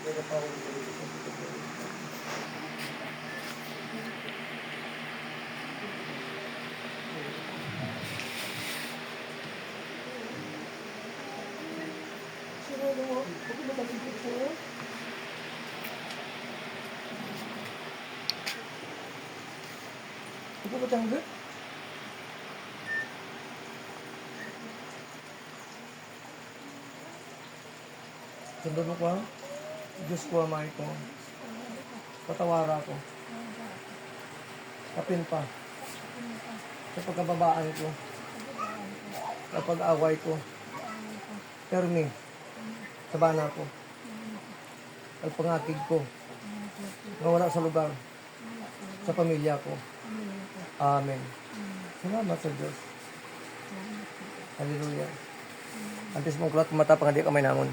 Ito ba tangga? Sundon mo ko ha? Diyos ko amay ko. Patawara ko. Kapin pa. Sa pagkababaan ko. Sa pag-away ko. Permi. Sa bana ko. At pangakig ko. Nawala sa lugar. Sa pamilya ko. Amen. Salamat sa Diyos. Hallelujah. Antes mong kulat, matapang hindi ka may nangon.